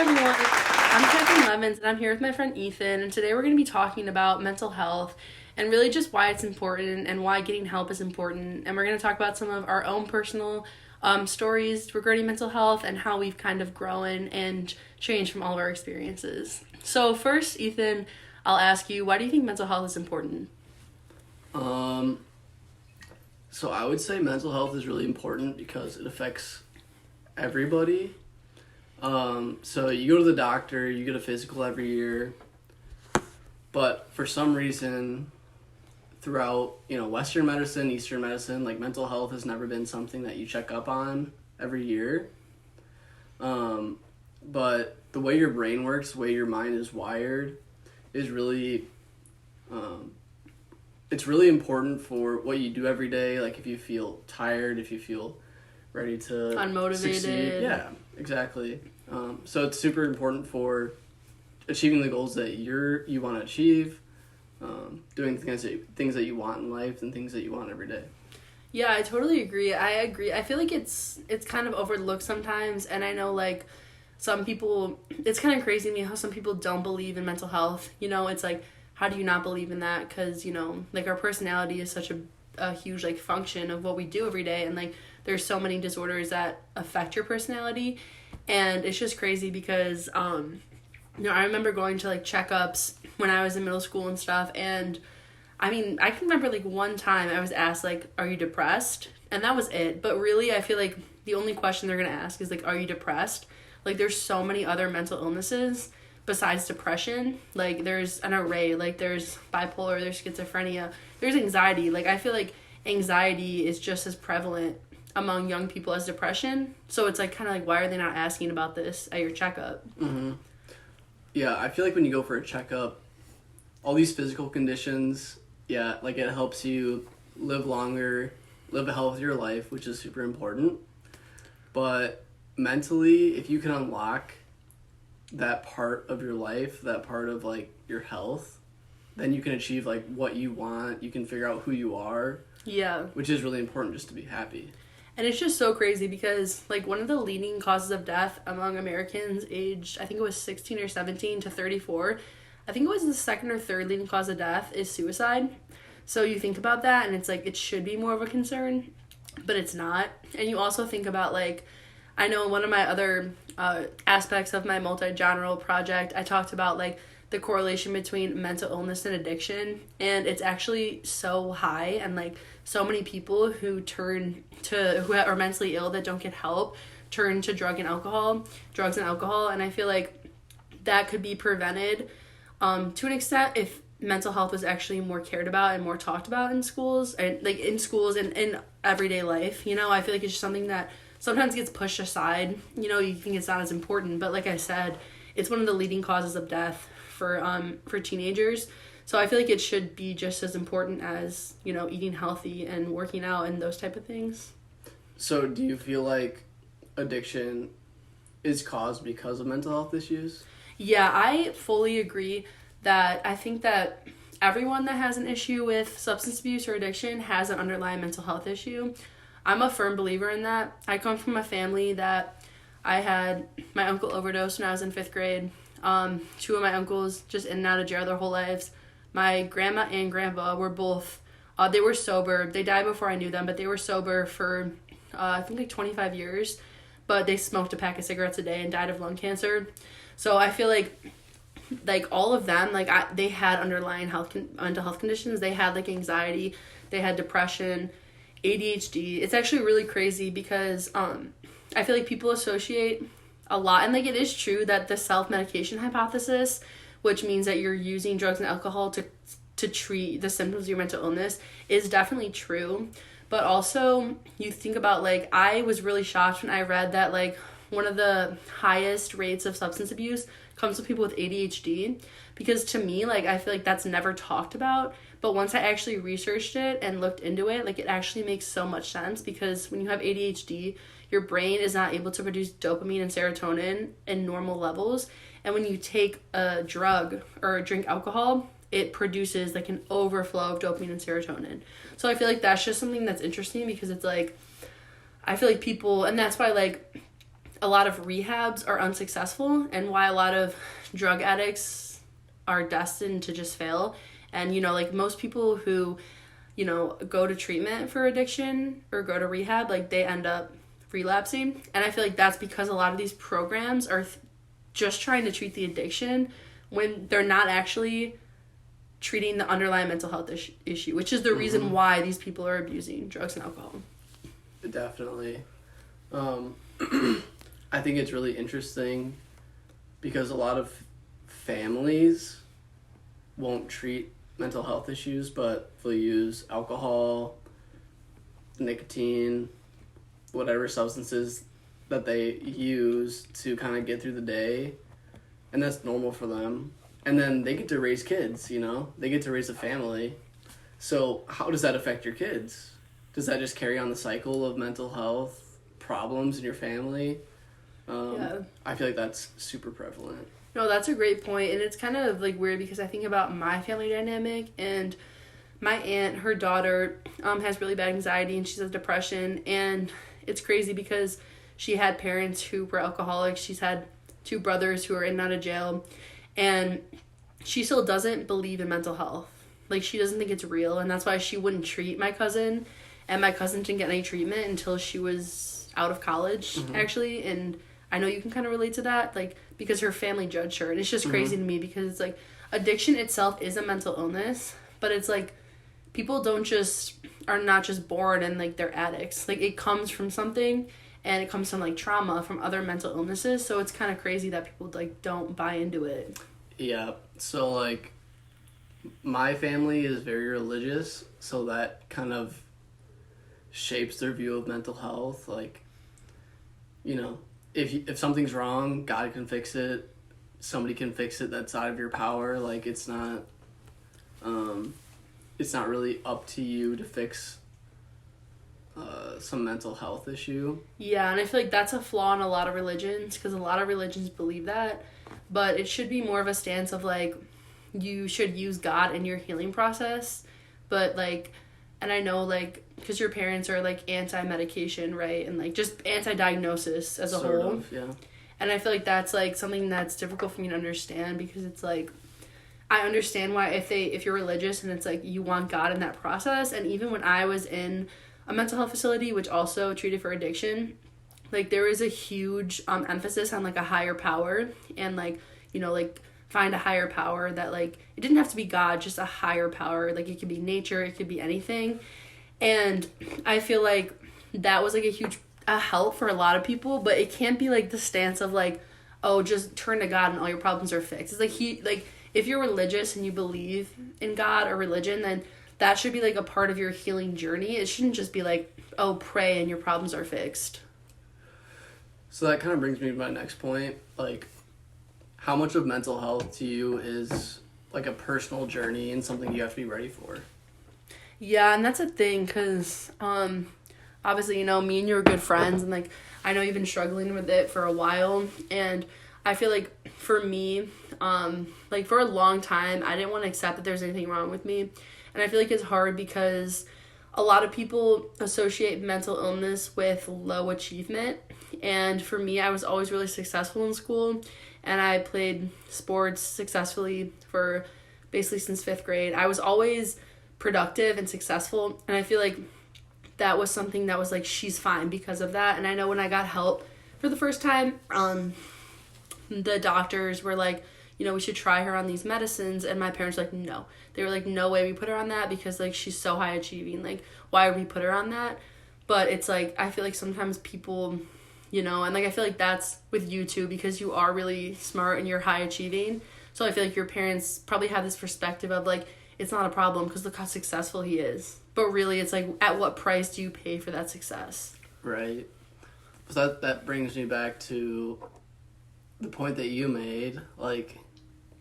everyone. I'm Catherine Levins, and I'm here with my friend Ethan. And today we're going to be talking about mental health and really just why it's important and why getting help is important. And we're going to talk about some of our own personal stories regarding mental health and how we've kind of grown and changed from all of our experiences. So first, Ethan, I'll ask you, why do you think mental health is important? So I would say mental health is really important because it affects everybody. So you go to the doctor, you get a physical every year, but for some reason throughout, Western medicine, Eastern medicine, like mental health has never been something that you check up on every year. But the way your brain works, the way your mind is wired is really, it's really important for what you do every day. Like if you feel tired, if you feel ready to Unmotivated. succeed. Yeah, exactly. So it's super important for achieving the goals that you want to achieve, doing things that you want in life and things that you want every day. Yeah, I totally agree. I agree. I feel like it's kind of overlooked sometimes, and I know like some people, it's kind of crazy to me how some people don't believe in mental health. It's like, how do you not believe in that? Because, like our personality is such a huge like function of what we do every day, and like there's so many disorders that affect your personality, and it's just crazy because I remember going to like checkups when I was in middle school and stuff, and I mean I can remember like one time I was asked like, are you depressed? And that was it. But really I feel like the only question they're gonna ask is like, are you depressed? Like there's so many other mental illnesses besides depression. Like there's an array, like there's bipolar, there's schizophrenia, there's anxiety. Like I feel like anxiety is just as prevalent among young people as depression. So it's like kind of like, why are they not asking about this at your checkup? Mm-hmm. Yeah, I feel like when you go for a checkup, all these physical conditions, yeah, like it helps you live longer, live a healthier life, which is super important. But mentally, if you can unlock that part of your life, that part of like your health, then you can achieve like what you want. You can figure out who you are. Yeah. Which is really important just to be happy. And it's just so crazy because like one of the leading causes of death among Americans aged, I think it was 16 or 17 to 34, I think it was the second or third leading cause of death is suicide. So you think about that and it's like it should be more of a concern, but it's not. And you also think about like, I know one of my other aspects of my multi-genral project, I talked about like the correlation between mental illness and addiction, and it's actually so high, and like so many people who are mentally ill that don't get help turn to drugs and alcohol, and I feel like that could be prevented to an extent if mental health was actually more cared about and more talked about in schools and in everyday life. I feel like it's just something that sometimes gets pushed aside. You think it's not as important, but like I said, it's one of the leading causes of death for teenagers. So I feel like it should be just as important as, eating healthy and working out and those type of things. So do you feel like addiction is caused because of mental health issues? Yeah, I fully agree that I think that everyone that has an issue with substance abuse or addiction has an underlying mental health issue. I'm a firm believer in that. I come from a family that I had my uncle overdose when I was in 5th grade. Two of my uncles just in and out of jail their whole lives. My grandma and grandpa were both, they were sober. They died before I knew them, but they were sober for, I think like 25 years. But they smoked a pack of cigarettes a day and died of lung cancer. So I feel like all of them, they had underlying mental health conditions. They had like anxiety, they had depression, ADHD. It's actually really crazy because I feel like people associate a lot, and like it is true that the self-medication hypothesis, which means that you're using drugs and alcohol to treat the symptoms of your mental illness, is definitely true. But also you think about like, I was really shocked when I read that like one of the highest rates of substance abuse comes with people with ADHD, because to me, like, I feel like that's never talked about. But once I actually researched it and looked into it, like, it actually makes so much sense, because when you have ADHD, your brain is not able to produce dopamine and serotonin in normal levels. And when you take a drug or drink alcohol, it produces like an overflow of dopamine and serotonin. So I feel like that's just something that's interesting, because it's like, I feel like people, and that's why like a lot of rehabs are unsuccessful and why a lot of drug addicts are destined to just fail. And, you know, like most people who, you know, go to treatment for addiction or go to rehab, like they end up relapsing. And I feel like that's because a lot of these programs are just trying to treat the addiction when they're not actually treating the underlying mental health issue, which is the reason why these people are abusing drugs and alcohol. Definitely. I think it's really interesting because a lot of families won't treat mental health issues, but they'll use alcohol, nicotine, whatever substances that they use to kind of get through the day, and that's normal for them. And then they get to raise kids, you know? They get to raise a family. So how does that affect your kids? Does that just carry on the cycle of mental health problems in your family? I feel like that's super prevalent. No, that's a great point, and it's kind of like weird because I think about my family dynamic, and my aunt, her daughter, has really bad anxiety and she has depression, and it's crazy because she had parents who were alcoholics. She's had 2 brothers who are in and out of jail, and she still doesn't believe in mental health. Like, she doesn't think it's real, and that's why she wouldn't treat my cousin, and my cousin didn't get any treatment until she was out of college, actually, and I know you can kind of relate to that, like, because her family judged her, and it's just crazy to me because it's, like, addiction itself is a mental illness, but it's, like, people are not just born and, like, they're addicts. Like, it comes from something, and it comes from, like, trauma from other mental illnesses, so it's kind of crazy that people, like, don't buy into it. Yeah, so, like, my family is very religious, so that kind of shapes their view of mental health. Like, you know, if something's wrong, God can fix it. Somebody can fix it that's out of your power. Like, it's not really up to you to fix some mental health issue. Yeah, and I feel like that's a flaw in a lot of religions, because a lot of religions believe that, but it should be more of a stance of, like, you should use God in your healing process, but, like, and I know, like, because your parents are, like, anti-medication, right, and, like, just anti-diagnosis as a whole. Yeah. And I feel like that's, like, something that's difficult for me to understand, because it's, like, I understand why if you're religious and it's, like, you want God in that process, and even when I was in a mental health facility, which also treated for addiction, like, there was a huge emphasis on, like, a higher power, and, like, you know, like, find a higher power that, like, it didn't have to be God, just a higher power. Like, it could be nature, it could be anything. And I feel like that was, like, a help for a lot of people, but it can't be, like, the stance of, like, oh, just turn to God and all your problems are fixed. It's like, if you're religious and you believe in God or religion, then that should be, like, a part of your healing journey. It shouldn't just be, like, oh, pray and your problems are fixed. So that kind of brings me to my next point. Like, how much of mental health to you is, like, a personal journey and something you have to be ready for? Yeah, and that's a thing, because obviously, you know, me and you are good friends, and, like, I know you've been struggling with it for a while, and I feel like for me, like, for a long time, I didn't want to accept that there's anything wrong with me, and I feel like it's hard because a lot of people associate mental illness with low achievement, and for me, I was always really successful in school, and I played sports successfully for basically since 5th grade. I was always productive and successful, and I feel like that was something that was, like, she's fine because of that. And I know when I got help for the first time, the doctors were like, you know, we should try her on these medicines, and my parents were like, no. They were like, no way we put her on that, because, like, she's so high achieving, like, why would we put her on that? But it's like, I feel like sometimes people, you know, and, like, I feel like that's with you too, because you are really smart and you're high achieving, so I feel like your parents probably have this perspective of, like, it's not a problem because look how successful he is, but really it's like, at what price do you pay for that success? Right. So that brings me back to the point that you made. Like,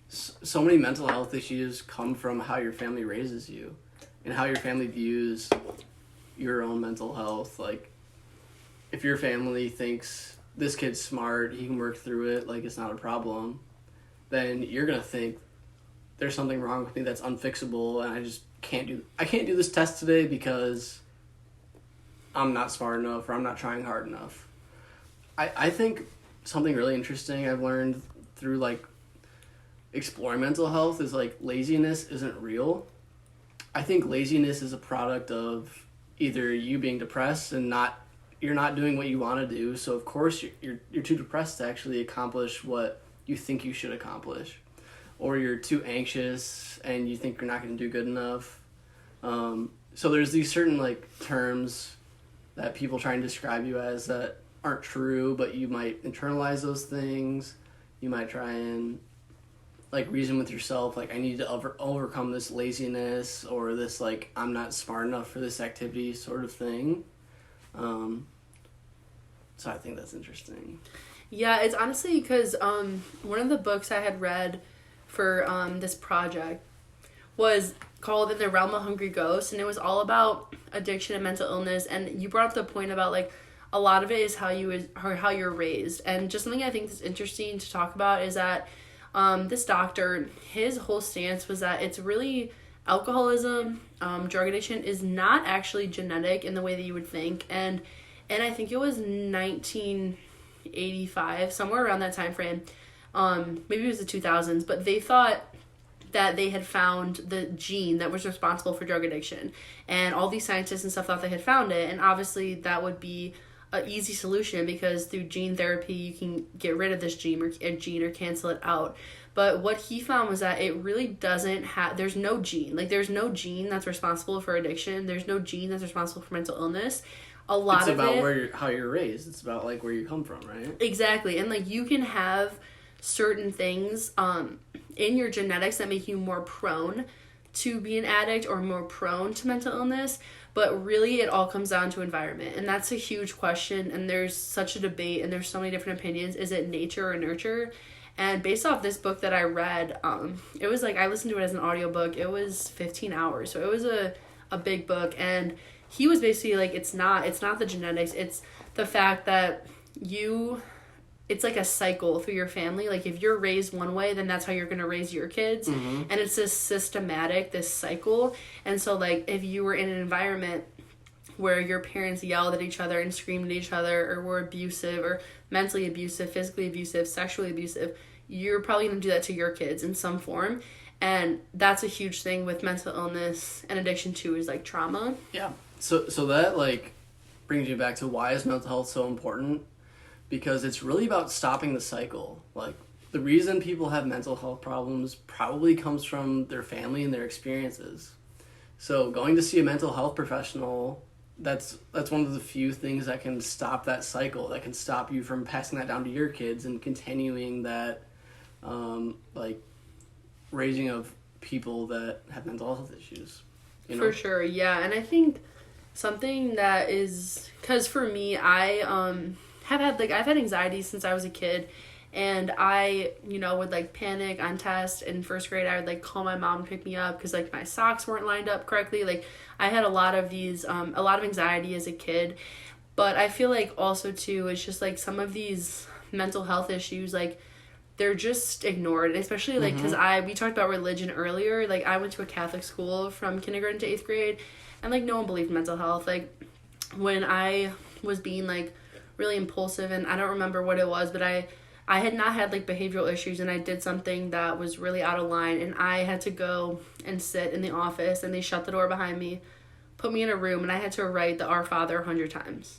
so many mental health issues come from how your family raises you and how your family views your own mental health. Like, if your family thinks this kid's smart, he can work through it, like, it's not a problem, then you're gonna think there's something wrong with me that's unfixable, and I can't do this test today because I'm not smart enough or I'm not trying hard enough. I think something really interesting I've learned through like exploring mental health is like laziness isn't real. I think laziness is a product of either you being depressed and you're not doing what you want to do, so of course you're too depressed to actually accomplish what you think you should accomplish, or you're too anxious and you think you're not going to do good enough. So there's these certain like terms that people try and describe you as that aren't true, but you might internalize those things. You might try and like reason with yourself, like I need to overcome this laziness, or this like I'm not smart enough for this activity sort of thing. So I think that's interesting. Yeah, it's honestly because one of the books I had read for this project was called In the Realm of Hungry Ghosts, and it was all about addiction and mental illness. And you brought up the point about like a lot of it is how you're raised, and just something I think is interesting to talk about is that this doctor, his whole stance was that it's really alcoholism, drug addiction is not actually genetic in the way that you would think, and I think it was 1985, somewhere around that time frame, maybe it was the 2000s, but they thought that they had found the gene that was responsible for drug addiction, and all these scientists and stuff thought they had found it, and obviously that would be an easy solution because through gene therapy you can get rid of this gene or cancel it out. But what he found was that it really doesn't have, there's no gene. Like there's no gene that's responsible for addiction. There's no gene that's responsible for mental illness. A lot of it. It's about how you're raised. It's about like where you come from, right? Exactly. And like you can have certain things in your genetics that make you more prone to be an addict or more prone to mental illness, but really it all comes down to environment, and that's a huge question, and there's such a debate and there's so many different opinions. Is it nature or nurture? And based off this book that I read, it was like I listened to it as an audiobook. It was 15 hours, so it was a big book, and he was basically like it's not the genetics, it's the fact that it's like a cycle through your family. Like if you're raised one way, then that's how you're going to raise your kids. Mm-hmm. And it's this cycle. And so like if you were in an environment where your parents yelled at each other and screamed at each other, or were abusive or mentally abusive, physically abusive, sexually abusive, you're probably going to do that to your kids in some form. And that's a huge thing with mental illness and addiction too, is like trauma. Yeah. So that like brings you back to why is mental health so important? Because it's really about stopping the cycle. Like, the reason people have mental health problems probably comes from their family and their experiences. So going to see a mental health professional, that's one of the few things that can stop that cycle, that can stop you from passing that down to your kids and continuing that, like, raising of people that have mental health issues. You know? For sure, yeah. And I think something that is, because for me, I've had anxiety since I was a kid, and I, would like panic on tests. In first grade, I would like call my mom to pick me up because like my socks weren't lined up correctly. Like I had a lot of anxiety as a kid, but I feel like also too, it's just like some of these mental health issues, like they're just ignored, especially like because we talked about religion earlier. Like I went to a Catholic school from kindergarten to 8th grade, and like no one believed in mental health. Like when I was being like really impulsive, and I don't remember what it was, but I had not had like behavioral issues, and I did something that was really out of line, and I had to go and sit in the office, and they shut the door behind me, put me in a room, and I had to write the Our Father 100 times.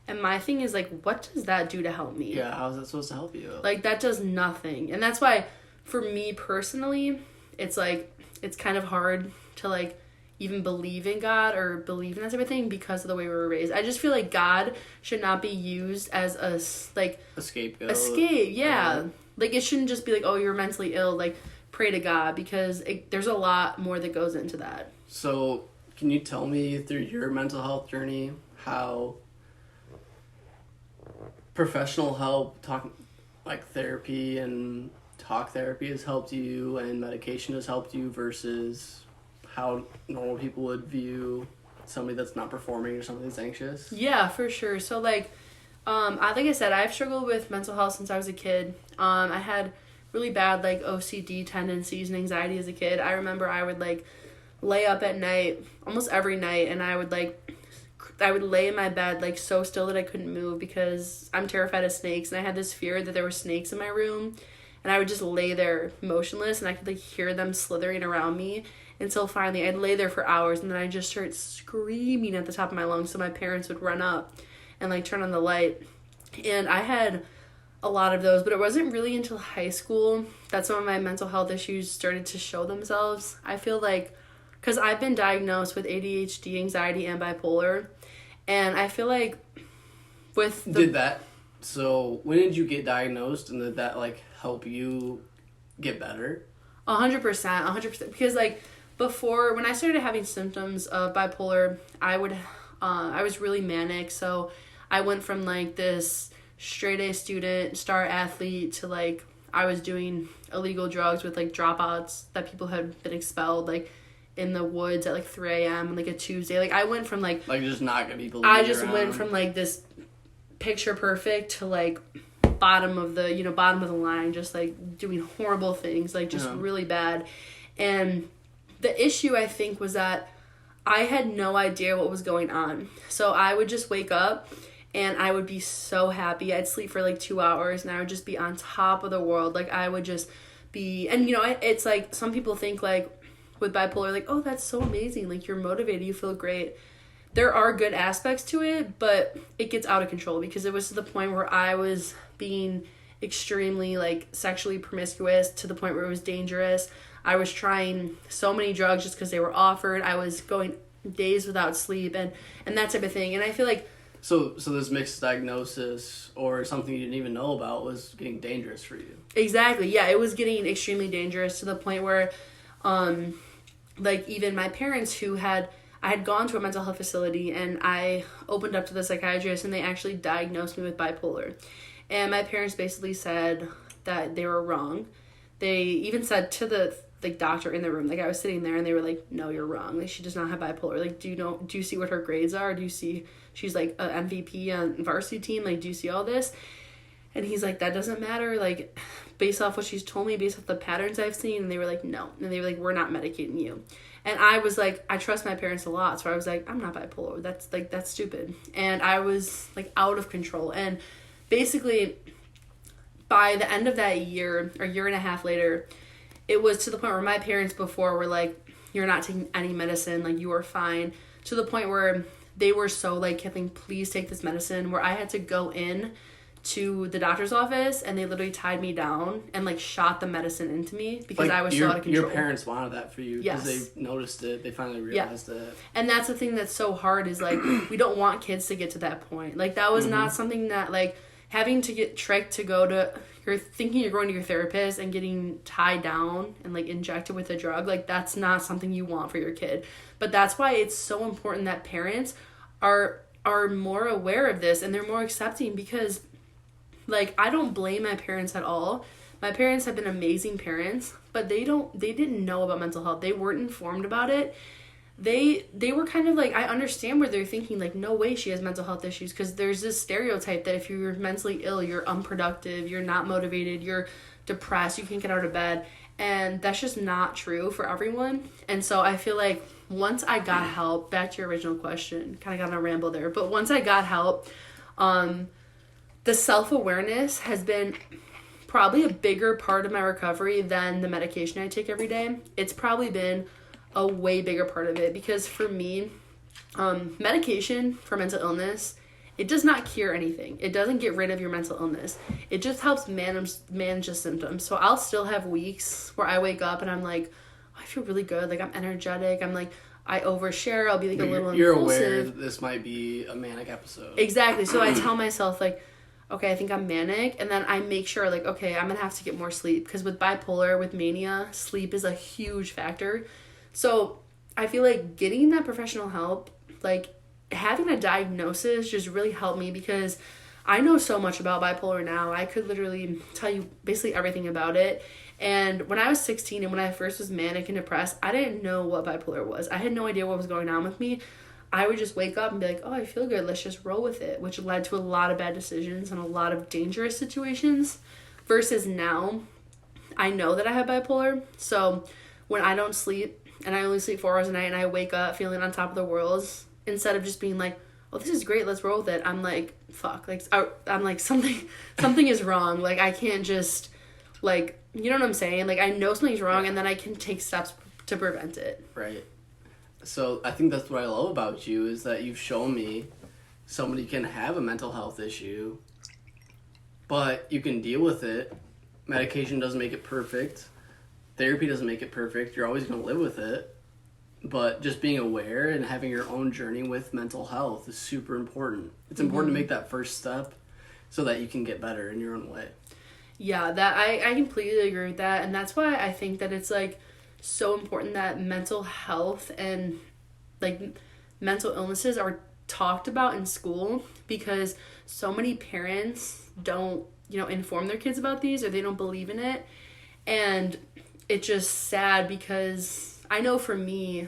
And my thing is like, what does that do to help me? Yeah, how is that supposed to help you? Like that does nothing. And that's why for me personally, it's like it's kind of hard to like even believe in God or believe in that type of thing because of the way we were raised. I just feel like God should not be used as a scapegoat. Yeah. Like it shouldn't just be like, oh, you're mentally ill, like pray to God, because there's a lot more that goes into that. So can you tell me through your mental health journey how professional help, therapy and talk therapy has helped you and medication has helped you versus how normal people would view somebody that's not performing or somebody that's anxious? Yeah, for sure. So like I said, I've struggled with mental health since I was a kid. I had really bad like OCD tendencies and anxiety as a kid. I remember I would like lay up at night almost every night, and I would like I would lay in my bed like so still that I couldn't move because I'm terrified of snakes, and I had this fear that there were snakes in my room, and I would just lay there motionless, and I could like hear them slithering around me until finally I'd lay there for hours, and then I'd just start screaming at the top of my lungs, so my parents would run up and like turn on the light. And I had a lot of those, but it wasn't really until high school that some of my mental health issues started to show themselves. I feel like because I've been diagnosed with ADHD, anxiety, and bipolar, and I feel like so when did you get diagnosed, and did that like help you get better? 100%, because like before, when I started having symptoms of bipolar, I was really manic, so I went from like this straight A student, star athlete, to like I was doing illegal drugs with like dropouts that people had been expelled like in the woods at like 3 a.m. on like a Tuesday. Like I went from like just not gonna be I just went from like this picture perfect to like bottom of the line, just like doing horrible things, like just really bad. And the issue I think was that I had no idea what was going on. So I would just wake up and I would be so happy. I'd sleep for like 2 hours and I would just be on top of the world. Like I would just be, and it's like some people think like with bipolar, like, oh, that's so amazing. Like you're motivated, you feel great. There are good aspects to it, but it gets out of control because it was to the point where I was being extremely like sexually promiscuous to the point where it was dangerous. I was trying so many drugs just because they were offered. I was going days without sleep and that type of thing. And I feel like So this mixed diagnosis or something you didn't even know about was getting dangerous for you. Exactly. Yeah, it was getting extremely dangerous to the point where like even my parents I had gone to a mental health facility and I opened up to the psychiatrist and they actually diagnosed me with bipolar. And my parents basically said that they were wrong. They even said to the like doctor in the room, like I was sitting there and they were like, no, you're wrong. Like she does not have bipolar. Like, do you see what her grades are? Do you see she's like an MVP on varsity team? Like, do you see all this? And he's like, that doesn't matter. Like, based off what she's told me, based off the patterns I've seen. And they were like, no. And they were like, we're not medicating you. And I was like, I trust my parents a lot. So I was like, I'm not bipolar. That's stupid. And I was like out of control. And basically by the end of that year or year and a half later, it was to the point where my parents before were like, you're not taking any medicine, like you are fine, to the point where they were so like, Kathleen, please take this medicine, where I had to go in to the doctor's office and they literally tied me down and like shot the medicine into me because I was so out of control. Your parents wanted that for you because they noticed it, they finally realized it. And that's the thing that's so hard is like we don't want kids to get to that point. Like that was not something that like having to get tricked to go to, you're thinking you're going to your therapist and getting tied down and like injected with a drug, like that's not something you want for your kid. But that's why it's so important that parents are more aware of this and they're more accepting, because like I don't blame my parents at all. My parents have been amazing parents, but they didn't know about mental health. They weren't informed about it. They were kind of like, I understand where they're thinking like, no way she has mental health issues, because there's this stereotype that if you're mentally ill, you're unproductive, you're not motivated, you're depressed, you can't get out of bed. And that's just not true for everyone. And so I feel like once I got help, back to your original question, kind of got on a ramble there, but once I got help, the self-awareness has been probably a bigger part of my recovery than the medication I take every day. It's probably been a way bigger part of it, because for me, medication for mental illness, it does not cure anything. It doesn't get rid of your mental illness. It just helps manage the symptoms. So I'll still have weeks where I wake up and I'm like, oh, I feel really good. Like I'm energetic. I'm like, I overshare. I'll be like a little You're impulsive. aware that this might be a manic episode. Exactly. So I tell myself like, okay, I think I'm manic. And then I make sure like, okay, I'm going to have to get more sleep. Because with bipolar, with mania, sleep is a huge factor. So I feel like getting that professional help, like having a diagnosis just really helped me, because I know so much about bipolar now. I could literally tell you basically everything about it. And when I was 16 and when I first was manic and depressed, I didn't know what bipolar was. I had no idea what was going on with me. I would just wake up and be like, oh, I feel good. Let's just roll with it, which led to a lot of bad decisions and a lot of dangerous situations. Versus now, I know that I have bipolar. So when I don't sleep and I only sleep 4 hours a night and I wake up feeling on top of the world, instead of just being like, well, this is great, let's roll with it, I'm like, fuck, like, I'm like, something is wrong. Like, I can't just, like, you know what I'm saying? Like, I know something's wrong, and then I can take steps to prevent it. Right. So I think that's what I love about you, is that you've shown me somebody can have a mental health issue, but you can deal with it. Medication doesn't make it perfect. Therapy doesn't make it perfect. You're always going to live with it. But just being aware and having your own journey with mental health is super important. It's important to make that first step so that you can get better in your own way. Yeah, that I completely agree with that. And that's why I think that it's, like, so important that mental health and, like, mental illnesses are talked about in school, because so many parents don't, inform their kids about these, or they don't believe in it. And it's just sad, because I know for me,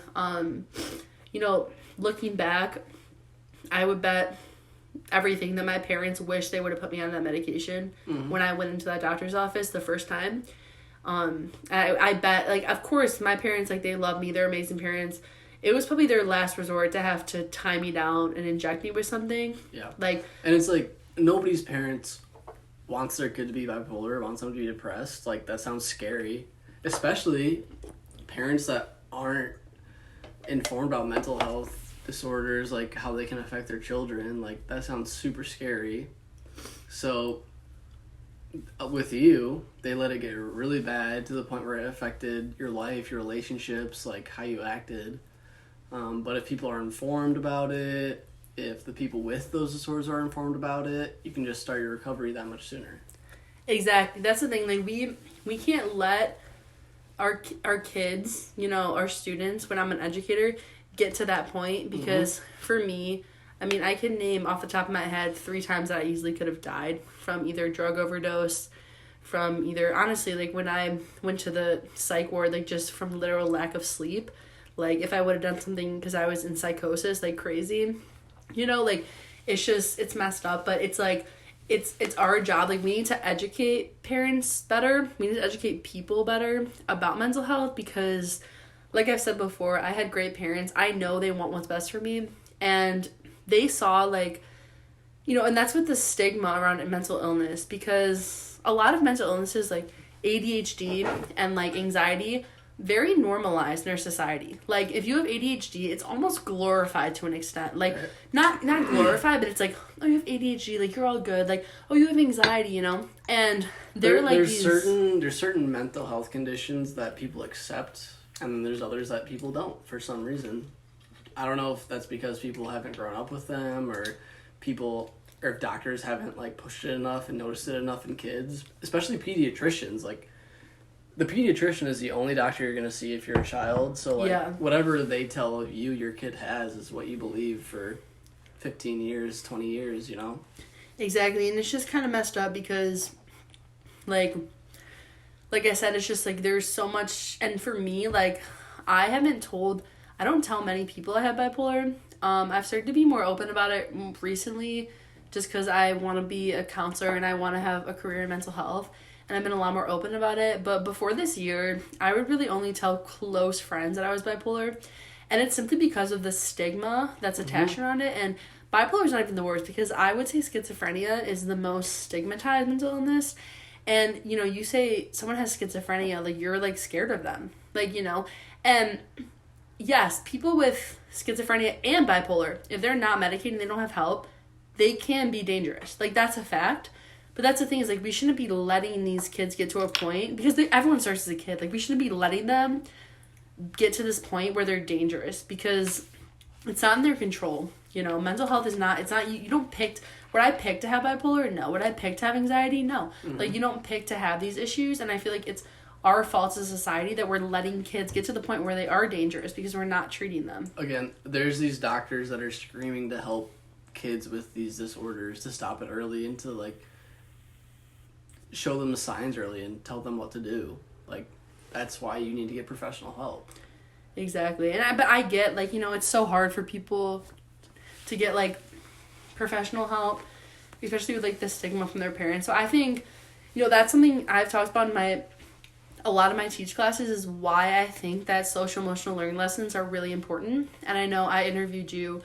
looking back, I would bet everything that my parents wish they would have put me on that medication when I went into that doctor's office the first time. I bet, like, of course, my parents, like, they love me. They're amazing parents. It was probably their last resort to have to tie me down and inject me with something. Yeah. Like, and it's like, nobody's parents wants their kid to be bipolar, wants them to be depressed. Like, that sounds scary. Especially parents that aren't informed about mental health disorders, like how they can affect their children. Like, that sounds super scary. So with you, they let it get really bad to the point where it affected your life, your relationships, like how you acted. But if people are informed about it, if the people with those disorders are informed about it, you can just start your recovery that much sooner. Exactly. That's the thing. Like, we can't let our kids, our students, when I'm an educator, get to that point, because for me, I mean, I can name off the top of my head 3 times that I easily could have died from either drug overdose, from either, honestly, like, when I went to the psych ward, like, just from literal lack of sleep. Like, if I would have done something because I was in psychosis, like, crazy, like, it's messed up. But it's like, it's our job. Like, we need to educate parents better. We need to educate people better about mental health, because, like I've said before, I had great parents. I know they want what's best for me, and they saw, like, and that's with the stigma around mental illness, because a lot of mental illnesses, like ADHD and, like, anxiety, very normalized in our society. Like, if you have ADHD, it's almost glorified to an extent. Like, not glorified, but it's like, oh, you have ADHD, like, you're all good. Like, oh, you have anxiety, And there's certain mental health conditions that people accept, and then there's others that people don't for some reason. I don't know if that's because people haven't grown up with them, or if doctors haven't, like, pushed it enough and noticed it enough in kids, especially pediatricians. Like, the pediatrician is the only doctor you're going to see if you're a child. So, like, whatever they tell you your kid has is what you believe for 15 years, 20 years, Exactly. And it's just kind of messed up, because, like I said, it's just, like, there's so much. And for me, like, I don't tell many people I have bipolar. I've started to be more open about it recently, just because I want to be a counselor and I want to have a career in mental health. And I've been a lot more open about it. But before this year, I would really only tell close friends that I was bipolar. And it's simply because of the stigma that's attached around it. And bipolar is not even the worst, because I would say schizophrenia is the most stigmatized mental illness. And, you say someone has schizophrenia, like, you're, like, scared of them. Like, and yes, people with schizophrenia and bipolar, if they're not medicated and they don't have help, they can be dangerous. Like, that's a fact. But that's the thing, is, like, we shouldn't be letting these kids get to a point, because everyone starts as a kid. Like, we shouldn't be letting them get to this point where they're dangerous, because it's not in their control. Mental health is not, it's not, you don't pick, would I pick to have bipolar? No. Would I pick to have anxiety? No. Like, you don't pick to have these issues, and I feel like it's our fault as a society that we're letting kids get to the point where they are dangerous, because we're not treating them. Again, there's these doctors that are screaming to help kids with these disorders, to stop it early, and to, like, show them the signs early and tell them what to do. Like, that's why you need to get professional help. Exactly. But I get, like, it's so hard for people to get, like, professional help, especially with, like, the stigma from their parents. So I think, that's something I've talked about in a lot of my teach classes, is why I think that social emotional learning lessons are really important. And I know I interviewed you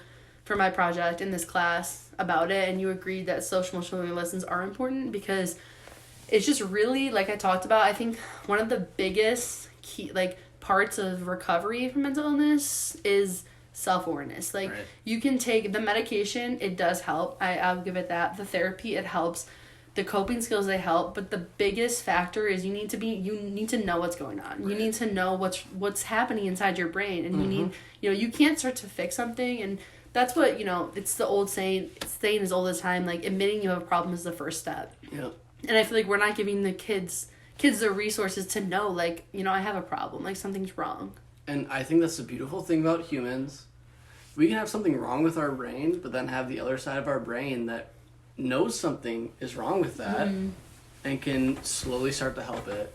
for my project in this class about it, and you agreed that social emotional learning lessons are important because it's just really, like I talked about, I think one of the biggest key, like, parts of recovery from mental illness is self-awareness. Like, right. You can take the medication, it does help. I'll give it that. The therapy, it helps. The coping skills, they help. But the biggest factor is you need to know what's going on. Right. You need to know what's happening inside your brain. And you can't start to fix something. And that's what, it's the old saying, as old as time, like, admitting you have a problem is the first step. Yep. And I feel like we're not giving the kids the resources to know, like, I have a problem, like, something's wrong. And I think that's the beautiful thing about humans. We can have something wrong with our brain, but then have the other side of our brain that knows something is wrong with that and can slowly start to help it.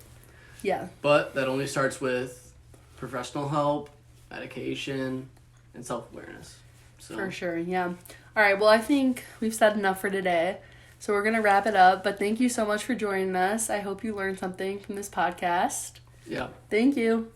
Yeah. But that only starts with professional help, medication, and self-awareness. So. For sure, yeah. All right, well, I think we've said enough for today. So we're going to wrap it up. But thank you so much for joining us. I hope you learned something from this podcast. Yeah. Thank you.